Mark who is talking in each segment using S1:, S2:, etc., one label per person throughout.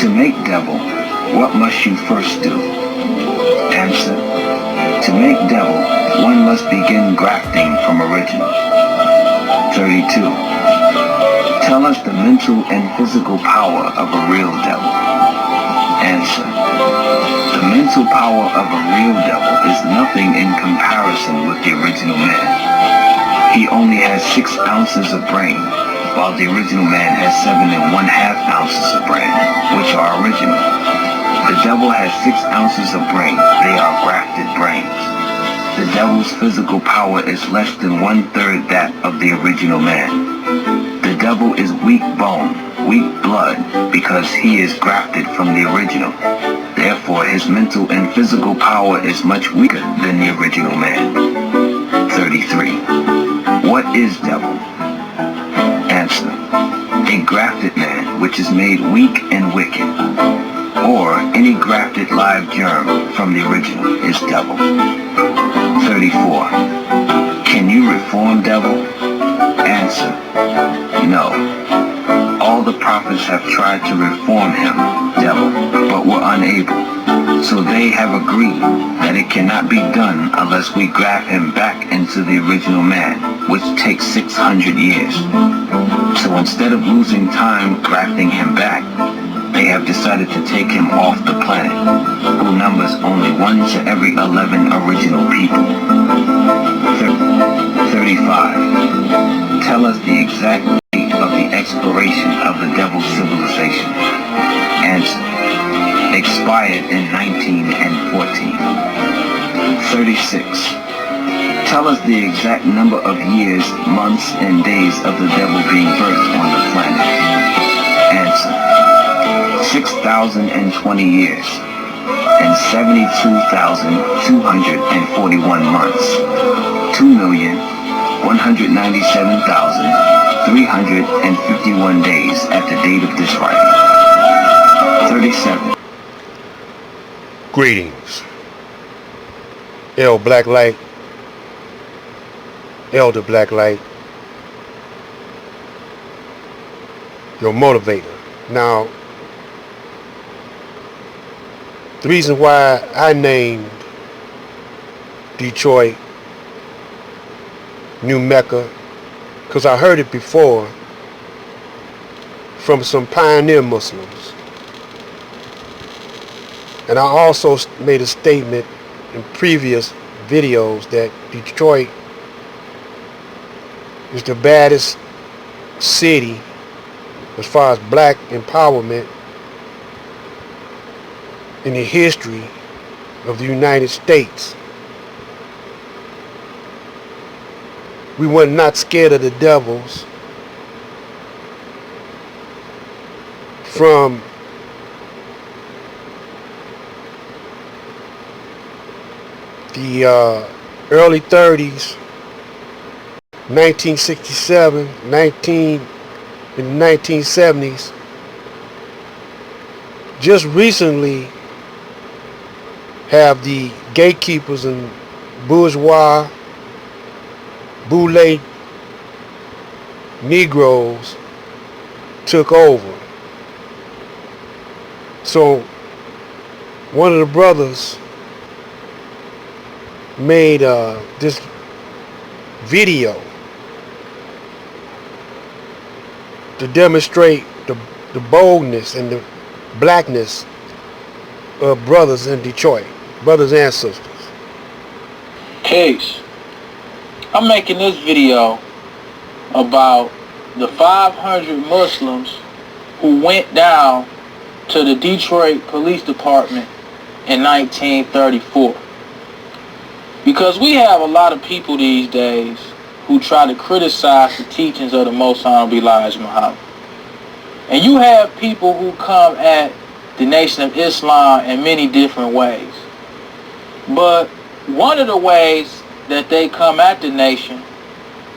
S1: To make devil, what must you first do? Answer. To make devil, one must begin grafting from original. 32. Tell us the mental and physical power of a real devil. Answer. The mental power of a real devil is nothing in comparison with the original man. He only has 6 ounces of brain, while the original man has 7 1/2 ounces of brain, which are original. The devil has 6 ounces of brain. They are grafted brains. The devil's physical power is less than 1/3 that of the original man. The devil is weak bone, weak blood, because he is grafted from the original. Therefore, his mental and physical power is much weaker than the original man. 33. What is devil? Answer. A grafted man which is made weak and wicked, or any grafted live germ from the original is devil. 34. Can you reform devil? Answer. No. All the prophets have tried to reform him, devil, but were unable. So they have agreed that it cannot be done unless we graft him back into the original man, which takes 600 years. So instead of losing time grafting him back, they have decided to take him off the planet, who numbers only 1 to every 11 original people. 35. Tell us the exact date of the exploration of the devil's civilization. Answer. Expired in 1914. 36. Tell us the exact number of years, months, and days of the devil being birthed on the planet. Answer. 6,020 years and 72,241 months. 2,197,351 days at the date of this writing. 37.
S2: Greetings. Blacklight, Elder Blacklight, your motivator. Now, the reason why I named Detroit New Mecca, because I heard it before from some pioneer Muslims. And I also made a statement in previous videos that Detroit is the baddest city as far as black empowerment in the history of the United States. We were not scared of the devils from the early 30s, 1967, in the 1970s. Just recently have the gatekeepers and bourgeois, boule Negroes took over. So one of the brothers made this video to demonstrate the boldness and the blackness of brothers in Detroit, brothers and sisters.
S3: Case, I'm making this video about the 500 Muslims who went down to the Detroit Police Department in 1934. Because we have a lot of people these days who try to criticize the teachings of the Most Honorable Elijah Muhammad. And you have people who come at the Nation of Islam in many different ways. But one of the ways that they come at the nation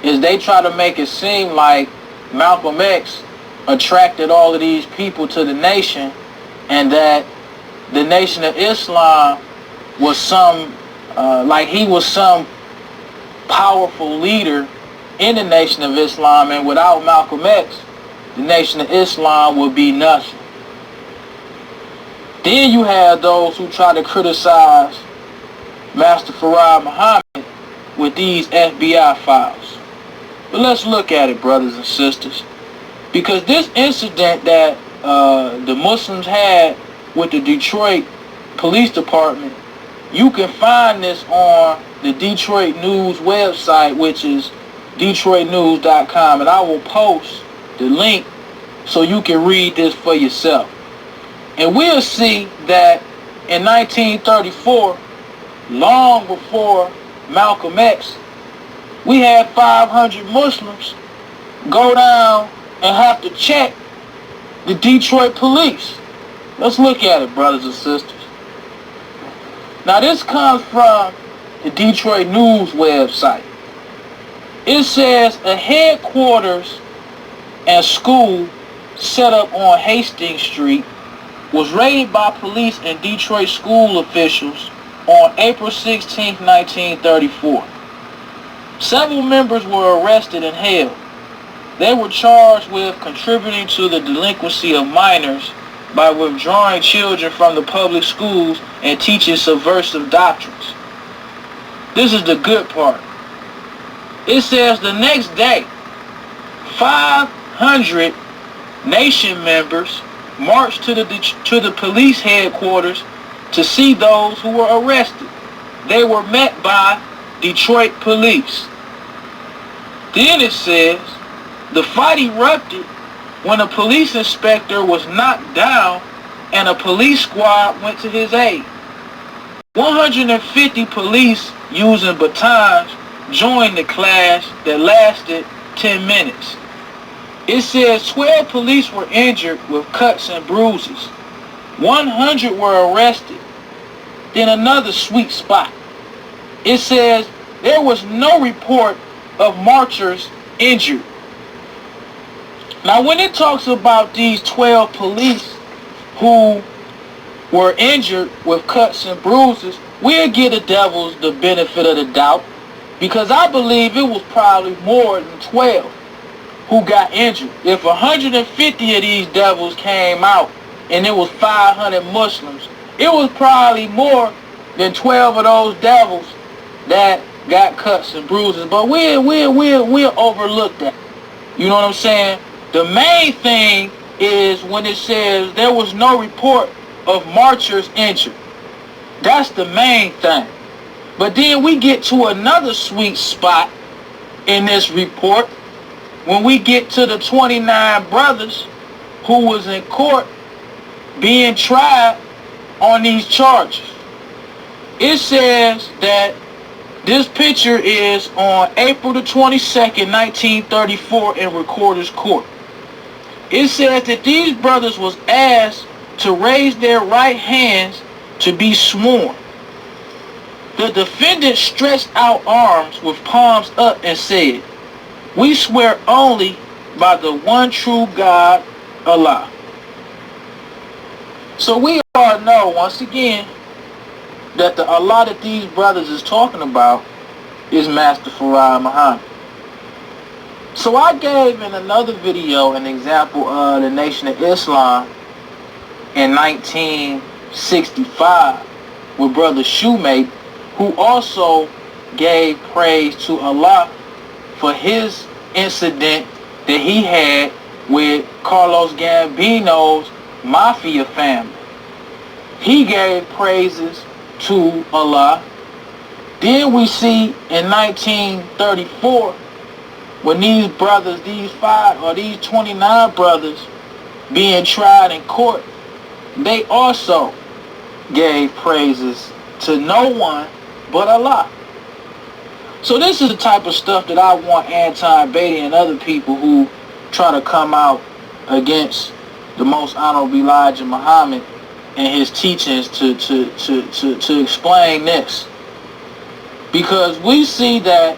S3: is they try to make it seem like Malcolm X attracted all of these people to the nation, and that the Nation of Islam was like he was some powerful leader in the Nation of Islam, and without Malcolm X, the Nation of Islam would be nothing. Then you have those who try to criticize Master Farad Muhammad with these FBI files. But let's look at it, brothers and sisters. Because this incident that the Muslims had with the Detroit Police Department, you can find this on the Detroit News website, which is DetroitNews.com, and I will post the link so you can read this for yourself. And we'll see that in 1934, long before Malcolm X, we had 500 Muslims go down and have to check the Detroit police. Let's look at it, brothers and sisters. Now this comes from the Detroit News website. It says a headquarters and school set up on Hastings Street was raided by police and Detroit school officials on April 16, 1934. Several members were arrested and held. They were charged with contributing to the delinquency of minors by withdrawing children from the public schools and teaching subversive doctrines. This is the good part. It says the next day, 500 nation members marched to the police headquarters to see those who were arrested. They were met by Detroit police. Then it says the fight erupted when a police inspector was knocked down and a police squad went to his aid. 150 police using batons joined the clash that lasted 10 minutes. It says 12 police were injured with cuts and bruises. 100 were arrested. Then another sweet spot. It says there was no report of marchers injured. Now when it talks about these 12 police who were injured with cuts and bruises, we'll give the devils the benefit of the doubt, because I believe it was probably more than 12 who got injured. If 150 of these devils came out and it was 500 Muslims, it was probably more than 12 of those devils that got cuts and bruises. But we'll overlook that. You know what I'm saying? The main thing is when it says there was no report of marchers injured. That's the main thing. But then we get to another sweet spot in this report when we get to the 29 brothers who was in court being tried on these charges. It says that this picture is on April the 22nd, 1934 in Recorder's Court. It says that these brothers was asked to raise their right hands to be sworn. The defendant stretched out arms with palms up and said, "We swear only by the one true God, Allah." So we all know, once again, that the Allah that these brothers is talking about is Master Farad Muhammad. So I gave in another video an example of the Nation of Islam in 1965 with Brother Shoemate, who also gave praise to Allah for his incident that he had with Carlos Gambino's Mafia family. He gave praises to Allah. Then we see in 1934 when these brothers, these 29 brothers being tried in court, they also gave praises to no one but Allah. So this is the type of stuff that I want Anti-Beta and other people who try to come out against the Most Honorable Elijah Muhammad and his teachings to explain this. Because we see that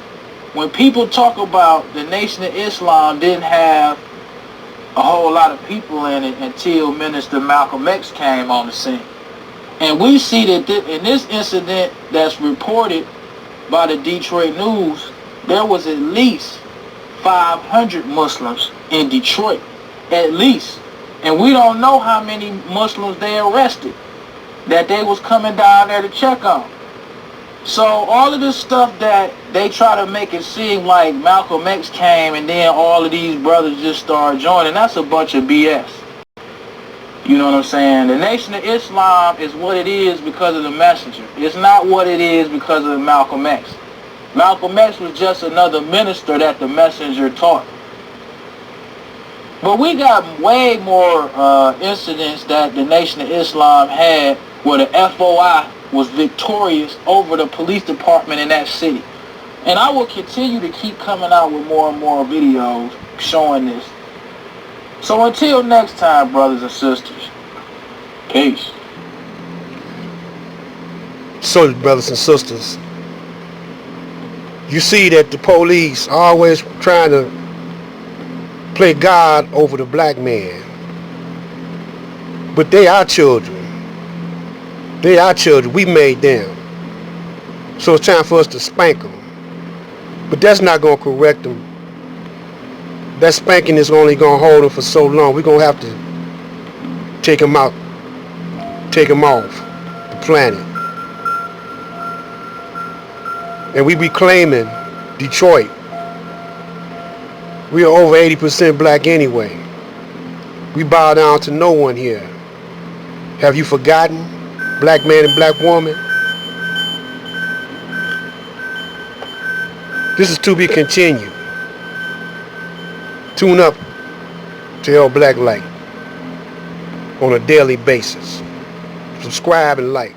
S3: when people talk about the Nation of Islam didn't have a whole lot of people in it until Minister Malcolm X came on the scene. And we see that in this incident that's reported by the Detroit News, there was at least 500 Muslims in Detroit, at least. And we don't know how many Muslims they arrested. that they was coming down there to check on. So all of this stuff that they try to make it seem like Malcolm X came and then all of these brothers just started joining, that's a bunch of BS. You know what I'm saying? The Nation of Islam is what it is because of the messenger. It's not what it is because of Malcolm X. Malcolm X was just another minister that the messenger taught. But we got way more incidents that the Nation of Islam had where the FOI was victorious over the police department in that city. And I will continue to keep coming out with more and more videos showing this. So until next time, brothers and sisters, peace.
S2: So, brothers and sisters, you see that the police are always trying to play God over the black man. But they our children. They our children. We made them. So it's time for us to spank them. But that's not going to correct them. That spanking is only going to hold them for so long. We're going to have to take them out. Take them off the planet. And we reclaiming Detroit. We are over 80% black anyway. We bow down to no one here. Have you forgotten? Black man and black woman? This is to be continued. Tune up to El Black Light on a daily basis. Subscribe and like.